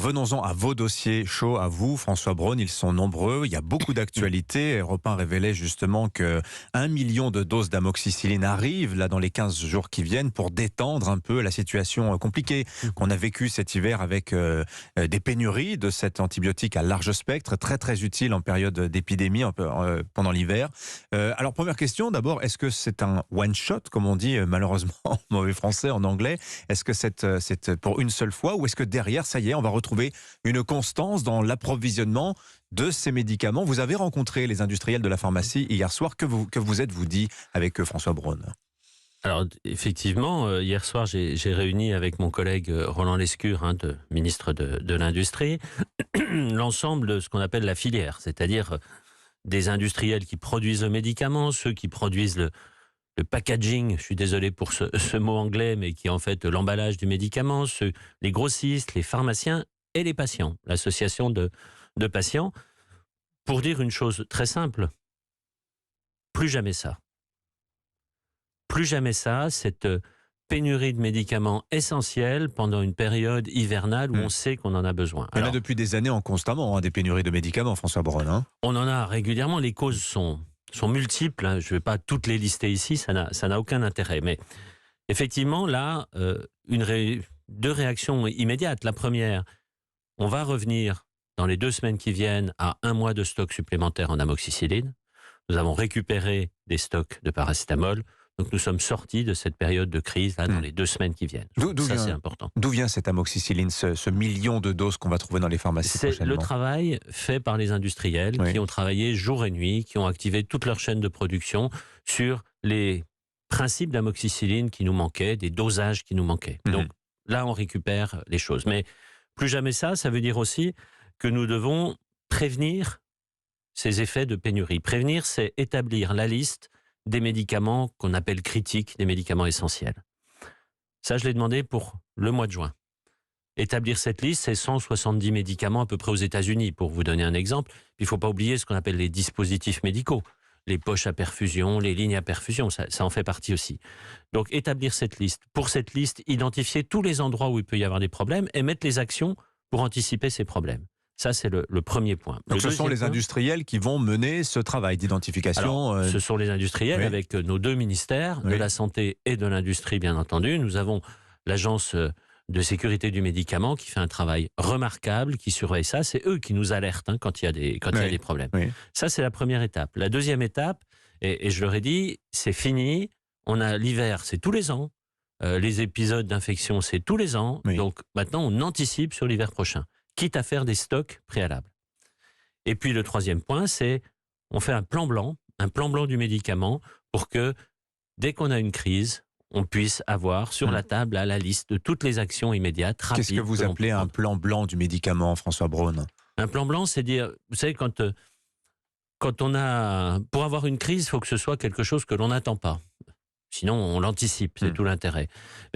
venons-en à vos dossiers chauds, à vous, François Braun. Ils sont nombreux. Il y a beaucoup d'actualités. Europe 1 révélait justement que 1 million de doses d'amoxicilline arrivent là dans les 15 jours qui viennent pour détendre un peu la situation compliquée qu'on a vécue cet hiver avec des pénuries de cet antibiotique à large spectre, très très utile en période d'épidémie pendant l'hiver. Alors première question d'abord, est-ce que c'est un one-shot, comme on dit malheureusement en mauvais français, en anglais? Est-ce que c'est pour une seule fois ou est-ce que derrière, ça y est, on va retrouver une constance dans l'approvisionnement de ces médicaments? Vous avez rencontré les industriels de la pharmacie hier soir. Que vous êtes-vous dit avec François Braun? Alors effectivement, hier soir, j'ai réuni avec mon collègue Roland Lescure, ministre de l'Industrie, l'ensemble de ce qu'on appelle la filière, c'est-à-dire des industriels qui produisent le médicament, ceux qui produisent le packaging, je suis désolé pour ce mot anglais, mais qui est en fait l'emballage du médicament, les grossistes, les pharmaciens et les patients, l'association de patients, pour dire une chose très simple, plus jamais ça. Plus jamais ça, cette pénurie de médicaments essentiels pendant une période hivernale où on sait qu'on en a besoin. Il y en a depuis des années constamment, des pénuries de médicaments, François Braun. On en a régulièrement, les causes sont multiples, je ne vais pas toutes les lister ici, ça n'a aucun intérêt. Mais effectivement, là, deux réactions immédiates. La première, on va revenir dans les 2 semaines qui viennent à 1 mois de stock supplémentaire en amoxicilline. Nous avons récupéré des stocks de paracétamol. Donc nous sommes sortis de cette période de crise là, dans les 2 semaines qui viennent. Ça, c'est important. D'où vient cette amoxicilline, ce million de doses qu'on va trouver dans les pharmacies prochainement? C'est le travail fait par les industriels qui ont travaillé jour et nuit, qui ont activé toute leur chaîne de production sur les principes d'amoxicilline qui nous manquaient, des dosages qui nous manquaient. Donc là, on récupère les choses. Mais plus jamais ça veut dire aussi que nous devons prévenir ces effets de pénurie. Prévenir, c'est établir la liste des médicaments qu'on appelle critiques, des médicaments essentiels. Ça, je l'ai demandé pour le mois de juin. Établir cette liste, c'est 170 médicaments à peu près aux États-Unis, pour vous donner un exemple. Il ne faut pas oublier ce qu'on appelle les dispositifs médicaux, les poches à perfusion, les lignes à perfusion, ça en fait partie aussi. Donc, établir cette liste. Pour cette liste, identifier tous les endroits où il peut y avoir des problèmes et mettre les actions pour anticiper ces problèmes. Ça, c'est le premier point. Donc ce sont les industriels qui vont mener ce travail d'identification. Alors, ce sont les industriels avec nos 2 ministères, de la Santé et de l'Industrie, bien entendu. Nous avons l'Agence de sécurité du médicament qui fait un travail remarquable, qui surveille ça. C'est eux qui nous alertent quand il y a des problèmes. Ça, c'est la première étape. La deuxième étape, et je leur ai dit, c'est fini. On a l'hiver, c'est tous les ans. Les épisodes d'infection, c'est tous les ans. Donc maintenant, on anticipe sur l'hiver prochain, quitte à faire des stocks préalables. Et puis le troisième point, c'est on fait un plan blanc du médicament pour que dès qu'on a une crise, on puisse avoir sur la table la liste de toutes les actions immédiates, rapides. Qu'est-ce que vous appelez un plan blanc du médicament, François Braun? Un plan blanc, c'est dire, vous savez, quand pour avoir une crise, il faut que ce soit quelque chose que l'on n'attend pas. Sinon, on l'anticipe, c'est tout l'intérêt.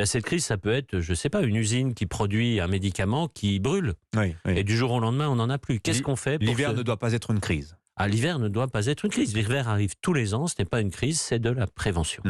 Cette crise, ça peut être, je ne sais pas, une usine qui produit un médicament qui brûle. Et du jour au lendemain, on n'en a plus. Qu'est-ce qu'on fait? L'hiver ne doit pas être une crise. L'hiver ne doit pas être une crise. L'hiver arrive tous les ans, ce n'est pas une crise, c'est de la prévention.